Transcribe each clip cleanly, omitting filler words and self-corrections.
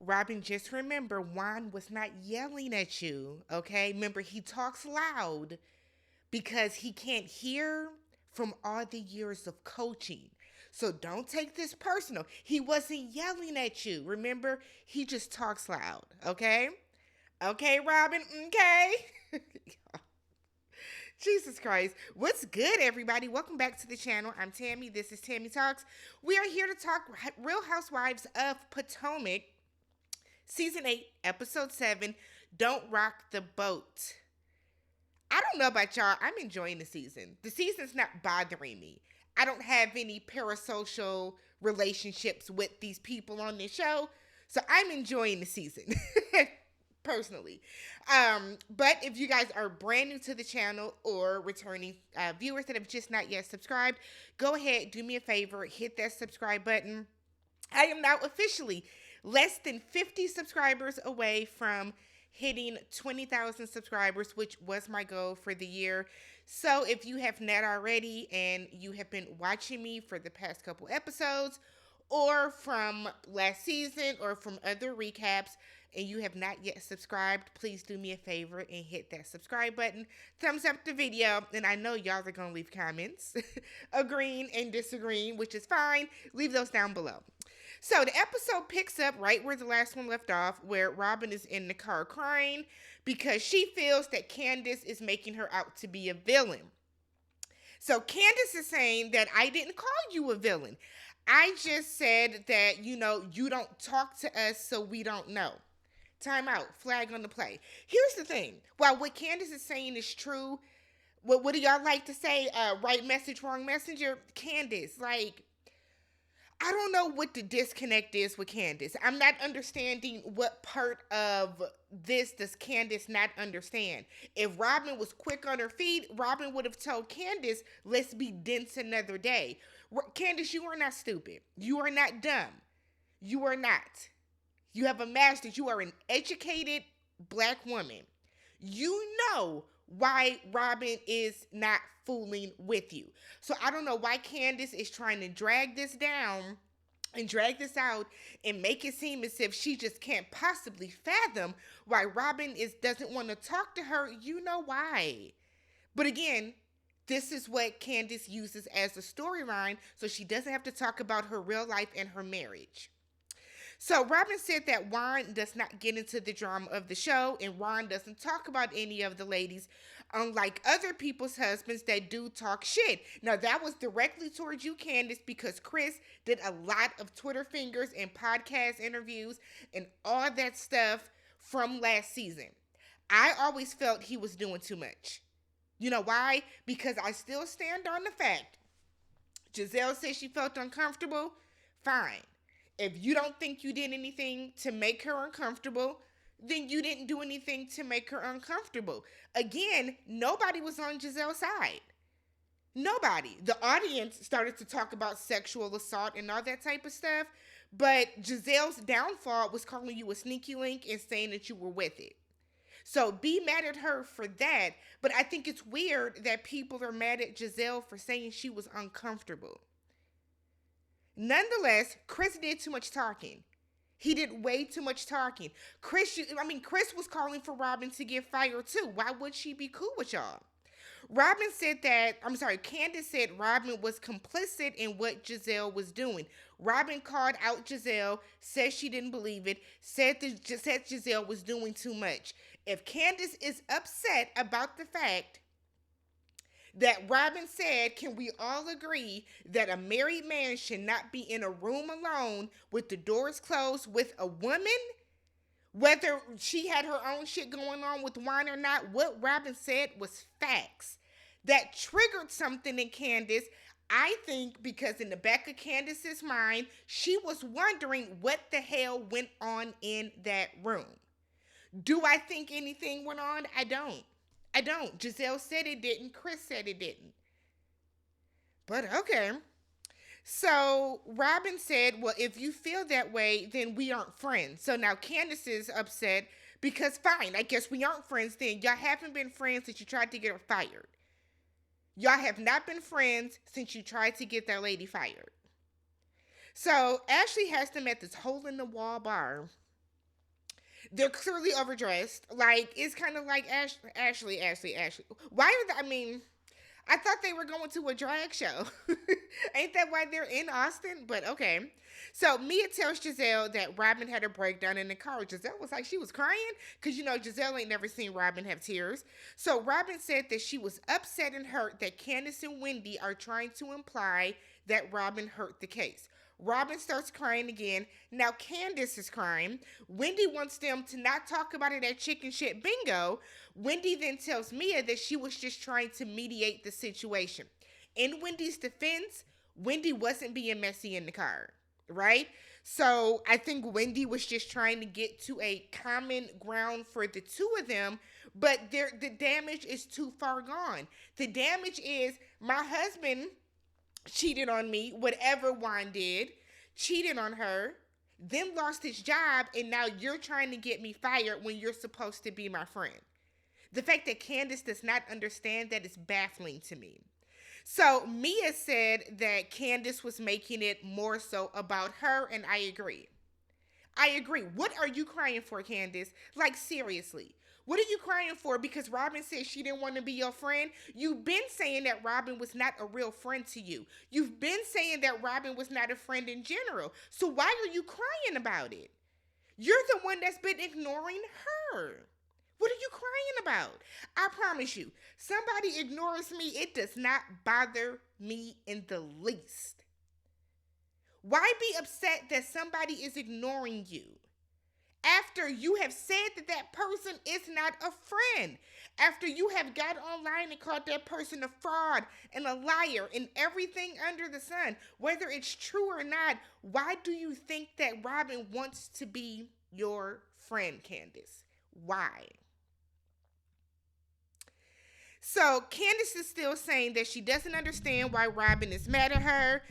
Robyn, just remember, Juan was not yelling at you, okay? Remember, he talks loud because he can't hear from all the years of coaching. So don't take this personal. He wasn't yelling at you. Remember, he just talks loud, okay? Okay, Robyn, okay? Jesus Christ. What's good, everybody? Welcome back to the channel. I'm Tammy. This is TammyTalks. We are here to talk Real Housewives of Potomac, Season 8, Episode 7, Don't Rock the Boat. I don't know about y'all. I'm enjoying the season. The season's not bothering me. I don't have any parasocial relationships with these people on this show, so I'm enjoying the season. Personally. But if you guys are brand new to the channel or returning viewers that have just not yet subscribed, go ahead, do me a favor, hit that subscribe button. I am now officially less than 50 subscribers away from hitting 20,000 subscribers, which was my goal for the year. So if you have not already and you have been watching me for the past couple episodes or from last season or from other recaps and you have not yet subscribed, please do me a favor and hit that subscribe button. Thumbs up the video, and I know y'all are going to leave comments agreeing and disagreeing, which is fine. Leave those down below. So the episode picks up right where the last one left off, where Robyn is in the car crying because she feels that Candace is making her out to be a villain. So Candace is saying that I didn't call you a villain. I just said that, you don't talk to us, so we don't know. Time out. Flag on the play. Here's the thing. While what Candace is saying is true, what do y'all like to say? Right message, wrong messenger? Candace, I don't know what the disconnect is with Candace. I'm not understanding what part of this does Candace not understand. If Robyn was quick on her feet, Robyn would have told Candace, let's be dense another day. Candace, you are not stupid. You are not dumb. You are not. You have a master's. You are an educated black woman. You know why Robyn is not fooling with you. So I don't know why Candace is trying to drag this down and drag this out and make it seem as if she just can't possibly fathom why Robyn doesn't want to talk to her. You know why. But again, this is what Candace uses as a storyline so she doesn't have to talk about her real life and her marriage. So Robyn said that Juan does not get into the drama of the show, and Juan doesn't talk about any of the ladies, unlike other people's husbands that do talk shit. Now, that was directly towards you, Candace, because Chris did a lot of Twitter fingers and podcast interviews and all that stuff from last season. I always felt he was doing too much. You know why? Because I still stand on the fact. Gizelle said she felt uncomfortable. Fine. If you don't think you did anything to make her uncomfortable, then you didn't do anything to make her uncomfortable. Again, nobody was on Gizelle's side. Nobody. The audience started to talk about sexual assault and all that type of stuff, but Gizelle's downfall was calling you a sneaky link and saying that you were with it. So be mad at her for that, but I think it's weird that people are mad at Gizelle for saying she was uncomfortable. Nonetheless, Chris did too much talking. He did way too much talking. Chris was calling for Robyn to get fired too. Why would she be cool with y'all? Candace said Robyn was complicit in what Gizelle was doing. Robyn called out Gizelle, said she didn't believe it, said Gizelle was doing too much. If Candace is upset about the fact that Robyn said, can we all agree that a married man should not be in a room alone with the doors closed with a woman? Whether she had her own shit going on with Juan or not, what Robyn said was facts. That triggered something in Candace, I think, because in the back of Candace's mind, she was wondering what the hell went on in that room. Do I think anything went on? I don't. Gizelle said it didn't. Chris said it didn't. But okay. So Robyn said, well, if you feel that way, then we aren't friends. So now Candace is upset because fine, I guess we aren't friends then. Y'all haven't been friends since you tried to get her fired. Y'all have not been friends since you tried to get that lady fired. So Ashley has them at this hole in the wall bar They're clearly overdressed. Like, it's kind of like Ashley. Why are they, I mean, I thought they were going to a drag show. Ain't that why they're in Austin? But okay. So Mia tells Gizelle that Robyn had a breakdown in the car. Gizelle was like, she was crying because, Gizelle ain't never seen Robyn have tears. So Robyn said that she was upset and hurt that Candace and Wendy are trying to imply that Robyn hurt the case. Robyn starts crying again. Now Candace is crying. Wendy wants them to not talk about it at chicken shit bingo. Wendy then tells Mia that she was just trying to mediate the situation. In Wendy's defense, Wendy wasn't being messy in the car, right? So I think Wendy was just trying to get to a common ground for the two of them, but the damage is too far gone. The damage is my husband cheated on me, whatever Juan did, cheated on her, then lost his job, and now you're trying to get me fired when you're supposed to be my friend. The fact that Candace does not understand that is baffling to me. So Mia said that Candace was making it more so about her, and I agree. I agree. What are you crying for, Candace? Like, seriously. What are you crying for? Because Robyn said she didn't want to be your friend? You've been saying that Robyn was not a real friend to you. You've been saying that Robyn was not a friend in general. So why are you crying about it? You're the one that's been ignoring her. What are you crying about? I promise you, somebody ignores me, it does not bother me in the least. Why be upset that somebody is ignoring you after you have said that that person is not a friend? After you have got online and called that person a fraud and a liar and everything under the sun, whether it's true or not, why do you think that Robyn wants to be your friend, Candace? Why? So Candace is still saying that she doesn't understand why Robyn is mad at her.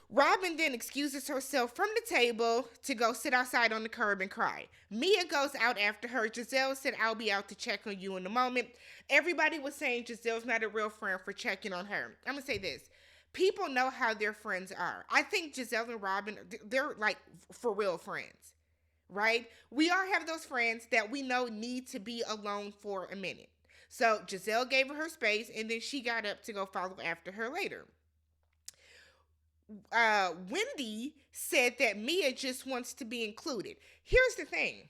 Robyn then excuses herself from the table to go sit outside on the curb and cry. Mia goes out after her. Gizelle said, I'll be out to check on you in a moment. Everybody was saying Giselle's not a real friend for checking on her. I'm going to say this. People know how their friends are. I think Gizelle and Robyn, they're like for real friends, right? We all have those friends that we know need to be alone for a minute. So Gizelle gave her space, and then she got up to go follow after her later. Wendy said that Mia just wants to be included. Here's the thing.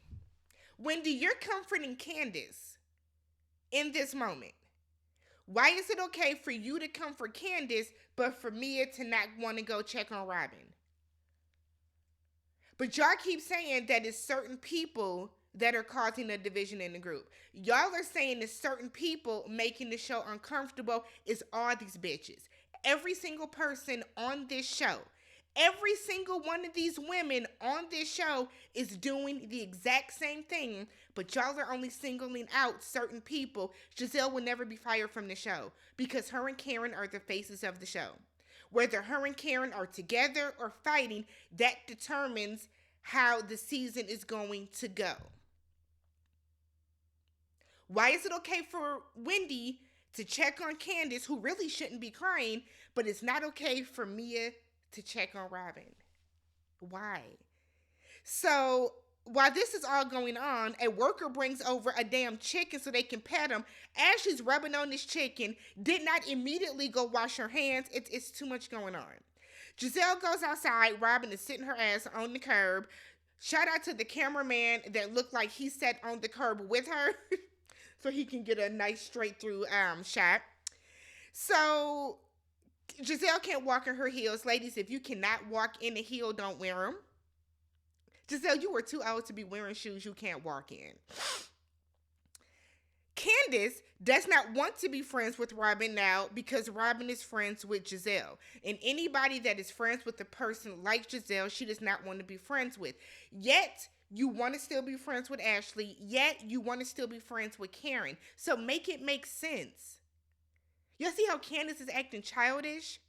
Wendy, you're comforting Candace in this moment. Why is it okay for you to comfort Candace, but for Mia to not want to go check on Robyn? But y'all keep saying that it's certain people that are causing a division in the group. Y'all are saying it's certain people making the show uncomfortable is all these bitches. Every single person on this show, every single one of these women on this show is doing the exact same thing, but y'all are only singling out certain people. Gizelle will never be fired from the show because her and Karen are the faces of the show. Whether her and Karen are together or fighting, that determines how the season is going to go. Why is it okay for Wendy to check on Candace, who really shouldn't be crying, but it's not okay for Mia to check on Robyn? Why? So while this is all going on, a worker brings over a damn chicken so they can pet him. As she's rubbing on this chicken, did not immediately go wash her hands. It's too much going on. Gizelle goes outside. Robyn is sitting her ass on the curb. Shout out to the cameraman that looked like he sat on the curb with her. So he can get a nice straight through shot. So Gizelle can't walk in her heels. Ladies, if you cannot walk in a heel, don't wear them. Gizelle, you were too old to be wearing shoes you can't walk in. Candace does not want to be friends with Robyn now because Robyn is friends with Gizelle. And anybody that is friends with a person like Gizelle, she does not want to be friends with. Yet, you want to still be friends with Ashley, yet you want to still be friends with Karen. So make it make sense. Y'all see how Candace is acting childish?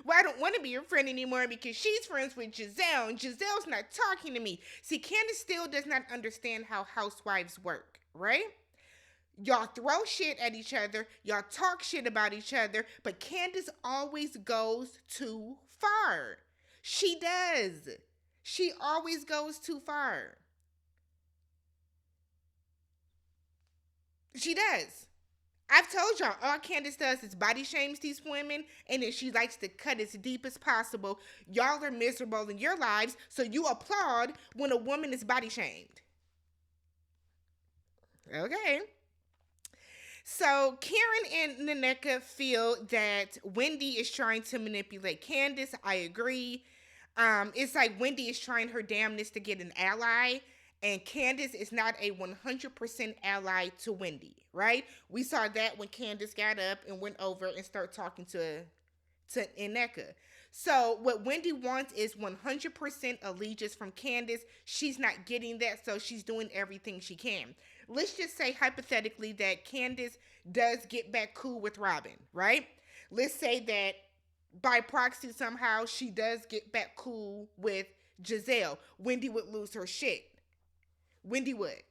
Well, I don't want to be your friend anymore because she's friends with Gizelle and Giselle's not talking to me. See, Candace still does not understand how housewives work, right? Y'all throw shit at each other. Y'all talk shit about each other. But Candace always goes too far. She does. She always goes too far. She does. I've told y'all, all Candace does is body shames these women, and then she likes to cut as deep as possible. Y'all are miserable in your lives, so you applaud when a woman is body shamed. Okay. So Karen and Naneka feel that Wendy is trying to manipulate Candace. I agree. It's like Wendy is trying her damnness to get an ally, and Candace is not a 100% ally to Wendy, right? We saw that when Candace got up and went over and started talking to Ineka. So what Wendy wants is 100% allegiance from Candace. She's not getting that, so she's doing everything she can. Let's just say hypothetically that Candace does get back cool with Robyn, right? Let's say that by proxy somehow she does get back cool with Gizelle. Wendy would lose her shit. Wendy would.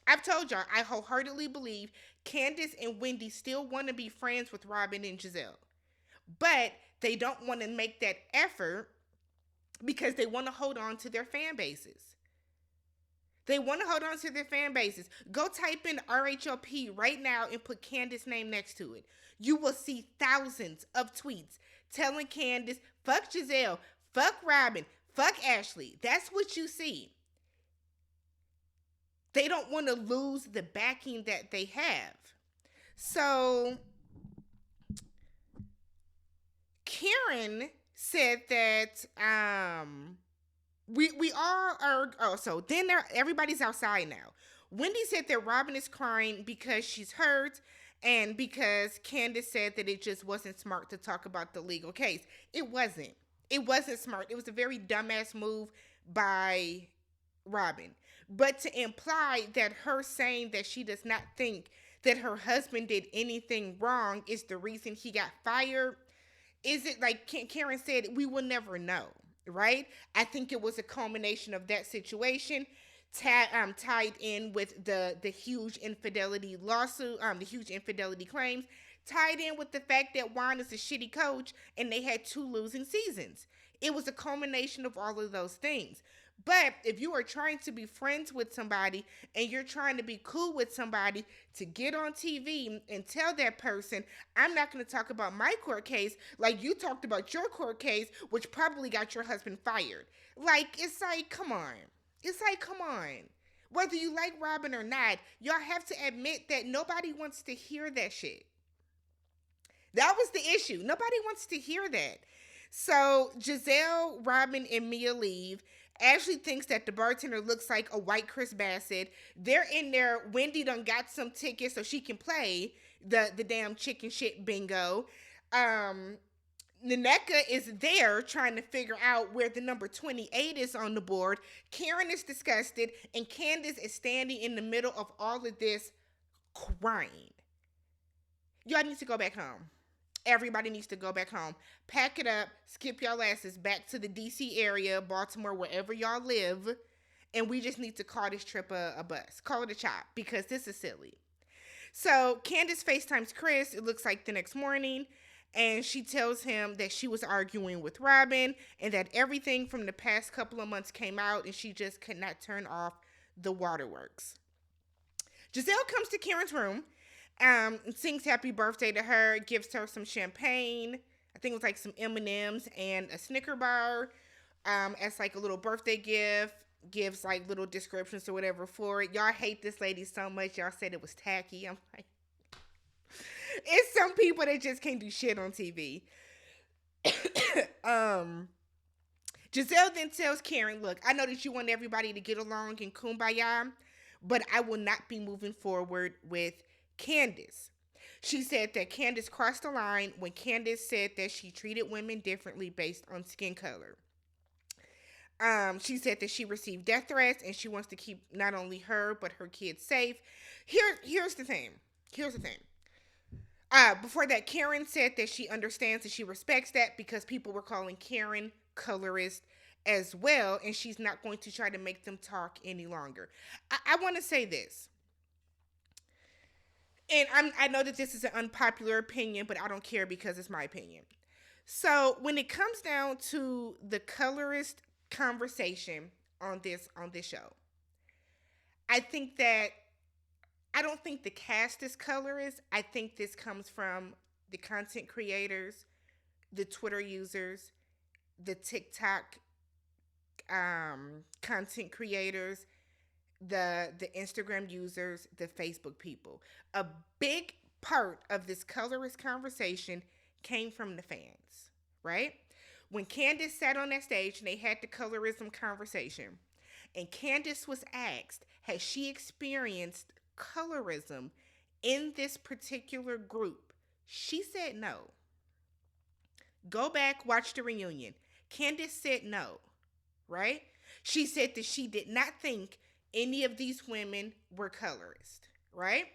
I've told y'all, I wholeheartedly believe Candace and Wendy still want to be friends with Robyn and Gizelle. But they don't want to make that effort because they want to hold on to their fan bases. They want to hold on to their fan bases. Go type in RHOP right now and put Candace's name next to it. You will see thousands of tweets telling Candace, fuck Gizelle, fuck Robyn, fuck Ashley. That's what you see. They don't want to lose the backing that they have. So Karen said that we all are. Oh, so then everybody's outside now. Wendy said that Robyn is crying because she's hurt and because Candace said that it just wasn't smart to talk about the legal case. It wasn't. It wasn't smart. It was a very dumbass move by Robyn. But to imply that her saying that she does not think that her husband did anything wrong is the reason he got fired, is it like Karen said, we will never know, right? I think it was a culmination of that situation tied in with the huge infidelity lawsuit, the huge infidelity claims, tied in with the fact that Juan is a shitty coach and they had 2 losing seasons. It was a culmination of all of those things. But if you are trying to be friends with somebody and you're trying to be cool with somebody to get on TV and tell that person, I'm not going to talk about my court case like you talked about your court case, which probably got your husband fired. Like, it's like, come on. It's like, come on. Whether you like Robyn or not, y'all have to admit that nobody wants to hear that shit. That was the issue. Nobody wants to hear that. So Gizelle, Robyn, and Mia leave. Ashley thinks that the bartender looks like a white Chris Bassett. They're in there. Wendy done got some tickets so she can play the damn chicken shit bingo. Naneka is there trying to figure out where the number 28 is on the board. Karen is disgusted, and Candace is standing in the middle of all of this crying. Y'all need to go back home. Everybody needs to go back home. Pack it up. Skip y'all asses back to the DC area, Baltimore, wherever y'all live. And we just need to call this trip a bus. Call it a chop because this is silly. So Candace FaceTimes Chris, it looks like the next morning. And she tells him that she was arguing with Robyn and that everything from the past couple of months came out and she just could not turn off the waterworks. Gizelle comes to Karen's room. Sings happy birthday to her, gives her some champagne. I think it was like some M&Ms and a Snicker bar as like a little birthday gift. Gives like little descriptions or whatever for it. Y'all hate this lady so much. Y'all said it was tacky. I'm like, it's some people that just can't do shit on TV. Gizelle then tells Karen, look, I know that you want everybody to get along and kumbaya, but I will not be moving forward with Candace. She said that Candace crossed the line when Candace said that she treated women differently based on skin color. She said that she received death threats and she wants to keep not only her but her kids safe. Here's the thing. Before that, Karen said that she understands and she respects that because people were calling Karen colorist as well, and she's not going to try to make them talk any longer. I want to say this. And I know that this is an unpopular opinion, but I don't care because it's my opinion. So when it comes down to the colorist conversation on this show, I think that I don't think the cast is colorist. I think this comes from the content creators, the Twitter users, the TikTok content creators, the Instagram users, the Facebook people. A big part of this colorist conversation came from the fans, right? When Candace sat on that stage and they had the colorism conversation, and Candace was asked, has she experienced colorism in this particular group? She said no. Go back, watch the reunion. Candace said no, right? She said that she did not think any of these women were colorist, right?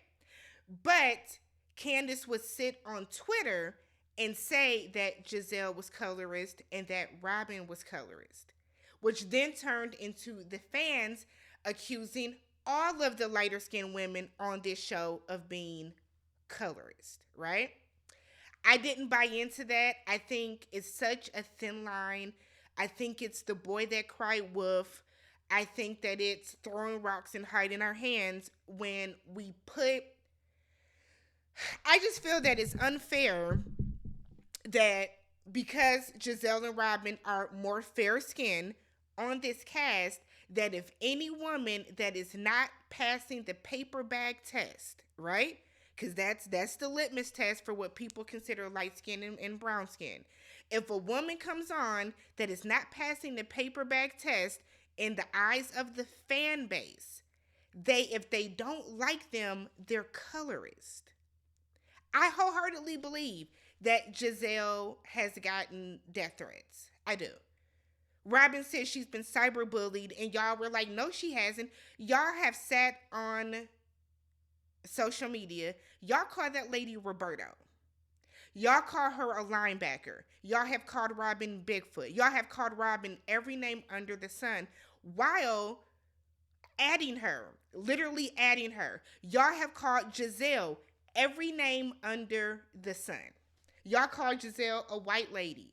But Candace would sit on Twitter and say that Gizelle was colorist and that Robyn was colorist, which then turned into the fans accusing all of the lighter skinned women on this show of being colorist, right? I didn't buy into that. I think it's such a thin line. I think it's the boy that cried wolf. I think that it's throwing rocks and hiding our hands when we put. I just feel that it's unfair that because Gizelle and Robyn are more fair skinned on this cast, that if any woman that is not passing the paper bag test, right? Because that's the litmus test for what people consider light skin and brown skin. If a woman comes on that is not passing the paper bag test in the eyes of the fan base, if they don't like them, they're colorist. I wholeheartedly believe that Gizelle has gotten death threats. I do. Robyn says she's been cyberbullied, and y'all were like, no, she hasn't. Y'all have sat on social media. Y'all call that lady Roberto. Y'all call her a linebacker. Y'all have called Robyn Bigfoot. Y'all have called Robyn every name under the sun while adding her, literally adding her. Y'all have called Gizelle every name under the sun. Y'all call Gizelle a white lady.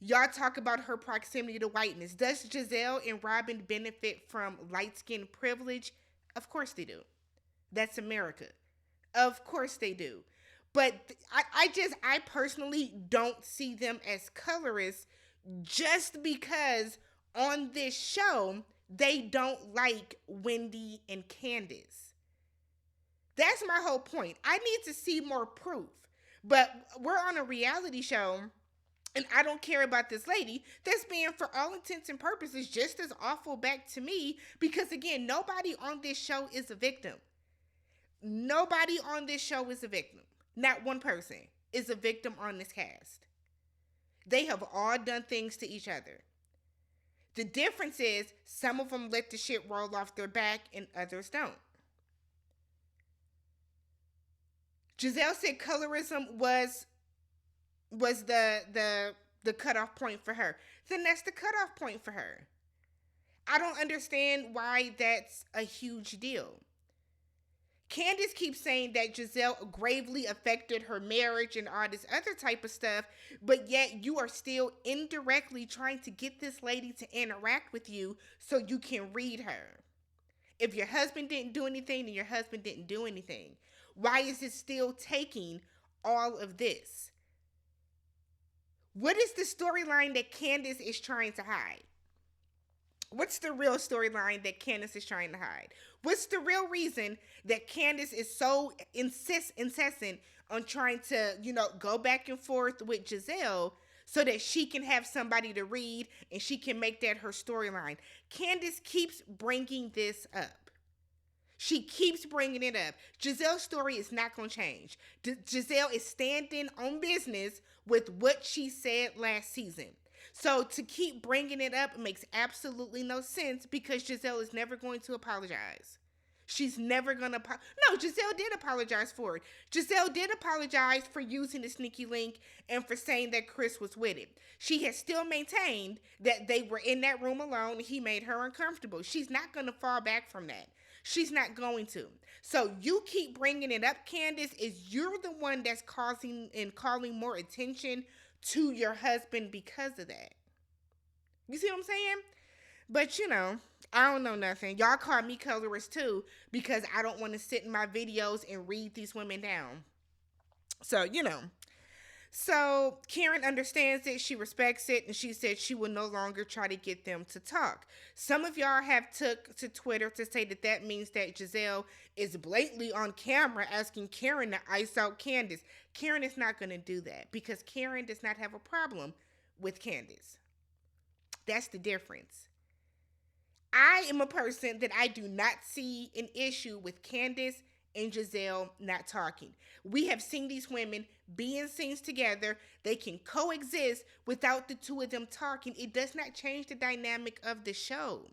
Y'all talk about her proximity to whiteness. Does Gizelle and Robyn benefit from light skin privilege? Of course they do. That's America. Of course they do. But I personally don't see them as colorists just because on this show they don't like Wendy and Candace. That's my whole point. I need to see more proof. But we're on a reality show, and I don't care about this lady that's being, for all intents and purposes, just as awful back to me because, again, nobody on this show is a victim. Nobody on this show is a victim. Not one person is a victim on this cast. They have all done things to each other. The difference is some of them let the shit roll off their back and others don't. Gizelle said colorism was the cutoff point for her. Then that's the cutoff point for her. I don't understand why that's a huge deal. Candace keeps saying that Gizelle gravely affected her marriage and all this other type of stuff, but yet you are still indirectly trying to get this lady to interact with you so you can read her. If your husband didn't do anything, then your husband didn't do anything. Why is it still taking all of this? What is the storyline that Candace is trying to hide? What's the real storyline that Candace is trying to hide? What's the real reason that Candace is so incessant on trying to, go back and forth with Gizelle so that she can have somebody to read and she can make that her storyline? Candace keeps bringing this up. She keeps bringing it up. Gizelle's story is not going to change. Gizelle is standing on business with what she said last season. So to keep bringing it up makes absolutely no sense because Gizelle is never going to apologize. She's never going to No, Gizelle did apologize for it. Gizelle did apologize for using the sneaky link and for saying that Chris was with it. She has still maintained that they were in that room alone and he made her uncomfortable. She's not going to fall back from that. She's not going to. So you keep bringing it up, Candace, you're the one that's causing and calling more attention to your husband because of that. You see what I'm saying? But, I don't know nothing. Y'all call me colorist too because I don't want to sit in my videos and read these women down. So, you know. So Karen understands it, she respects it, and she said she will no longer try to get them to talk. Some of y'all have took to Twitter to say that that means that Gizelle is blatantly on camera asking Karen to ice out Candace. Karen is not going to do that because Karen does not have a problem with Candace. That's the difference. I am a person that I do not see an issue with Candace and Gizelle not talking. We have seen these women be in scenes together. They can coexist without the two of them talking. It does not change the dynamic of the show.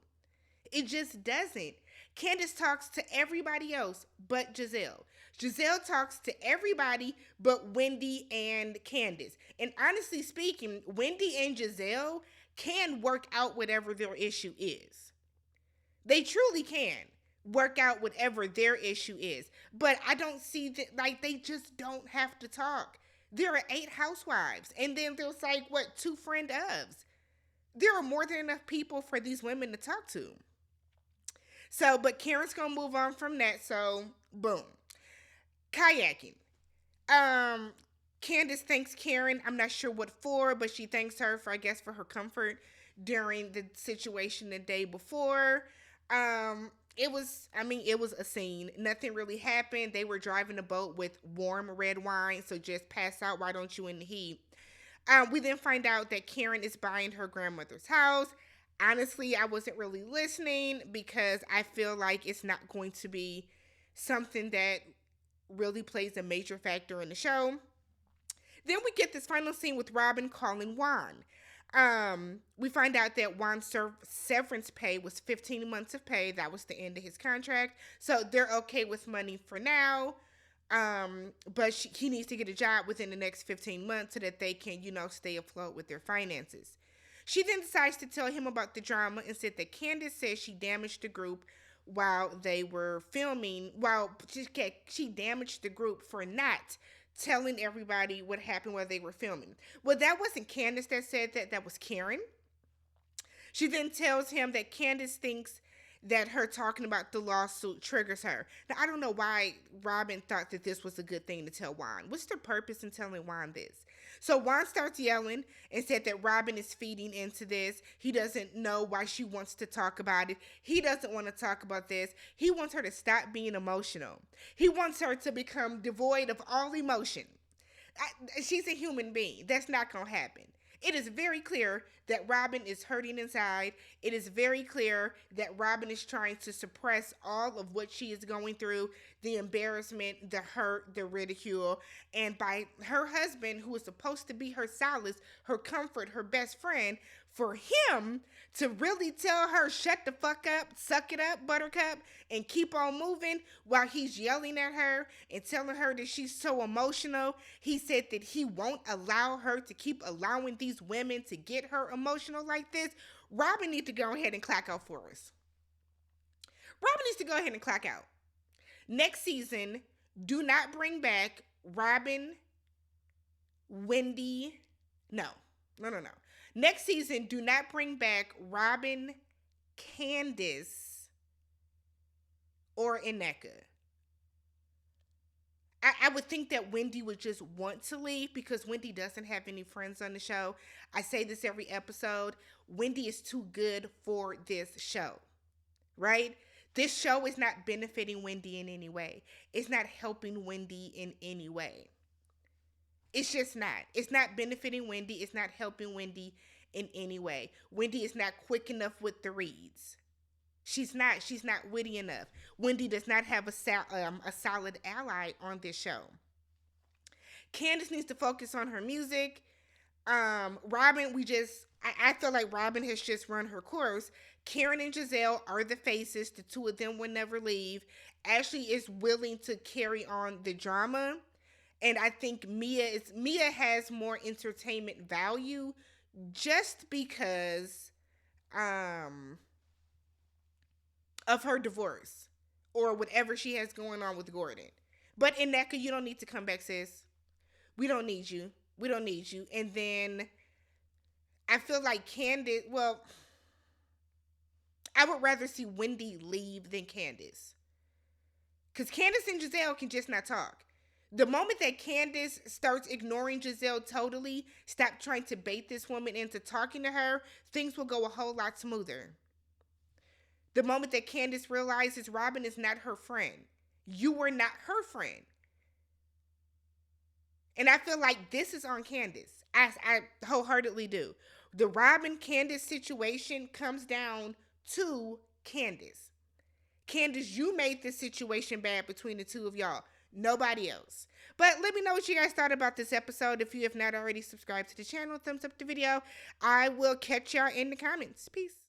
It just doesn't. Candace talks to everybody else but Gizelle. Gizelle talks to everybody but Wendy and Candace. And honestly speaking, Wendy and Gizelle can work out whatever their issue is. They truly can work out whatever their issue is. But I don't see that, like, they just don't have to talk. There are 8 housewives, and then there's like, what, 2 friend ofs. There are more than enough people for these women to talk to. So, but Karen's gonna move on from that, so boom. Kayaking. Candace thanks Karen, I'm not sure what for, but she thanks her for, I guess, for her comfort during the situation the day before. It was a scene. Nothing really happened. They were driving a boat with warm red wine, so just pass out. Why don't you in the heat? We then find out that Karen is buying her grandmother's house. Honestly, I wasn't really listening because I feel like it's not going to be something that really plays a major factor in the show. Then we get this final scene with Robyn calling Juan. We find out that Juan's severance pay was 15 months of pay. That was the end of his contract. So they're okay with money for now. But he needs to get a job within the next 15 months so that they can, stay afloat with their finances. She then decides to tell him about the drama and said that Candace says she damaged the group while they were filming. She damaged the group for not telling everybody what happened while they were filming. Well, that wasn't Candace that said that. That was Karen. She then tells him that Candace thinks that her talking about the lawsuit triggers her. Now, I don't know why Robyn thought that this was a good thing to tell Juan. What's the purpose in telling Juan this? So Juan starts yelling and said that Robyn is feeding into this. He doesn't know why she wants to talk about it. He doesn't want to talk about this. He wants her to stop being emotional. He wants her to become devoid of all emotion. She's a human being. That's not going to happen. It is very clear that Robyn is hurting inside. It is very clear that Robyn is trying to suppress all of what she is going through, the embarrassment, the hurt, the ridicule. And by her husband, who is supposed to be her solace, her comfort, her best friend, for him to really tell her, shut the fuck up, suck it up, buttercup, and keep on moving while he's yelling at her and telling her that she's so emotional. He said that he won't allow her to keep allowing these women to get her emotional like this. Robyn needs to go ahead and clack out for us. Robyn needs to go ahead and clack out. Next season, do not bring back Robyn, Wendy. No. Next season, do not bring back Robyn, Candace, or Ineka. I would think that Wendy would just want to leave because Wendy doesn't have any friends on the show. I say this every episode. Wendy is too good for this show, right? This show is not benefiting Wendy in any way. It's not helping Wendy in any way. It's just not. It's not benefiting Wendy. It's not helping Wendy in any way. Wendy is not quick enough with the reads. She's not witty enough. Wendy does not have a solid ally on this show. Candace needs to focus on her music. Robyn, I feel like Robyn has just run her course. Karen and Gizelle are the faces. The two of them will never leave. Ashley is willing to carry on the drama. And I think Mia has more entertainment value just because of her divorce or whatever she has going on with Gordon. But Ineka, you don't need to come back, sis. We don't need you. And then I feel like Candace, well, I would rather see Wendy leave than Candace. Because Candace and Gizelle can just not talk. The moment that Candace starts ignoring Gizelle totally, stop trying to bait this woman into talking to her, things will go a whole lot smoother. The moment that Candace realizes Robyn is not her friend, you were not her friend. And I feel like this is on Candace. I wholeheartedly do. The Robyn Candace situation comes down to Candace. Candace, you made this situation bad between the two of y'all. Nobody else. But let me know what you guys thought about this episode. If you have not already subscribed to the channel, thumbs up the video. I will catch y'all in the comments. Peace.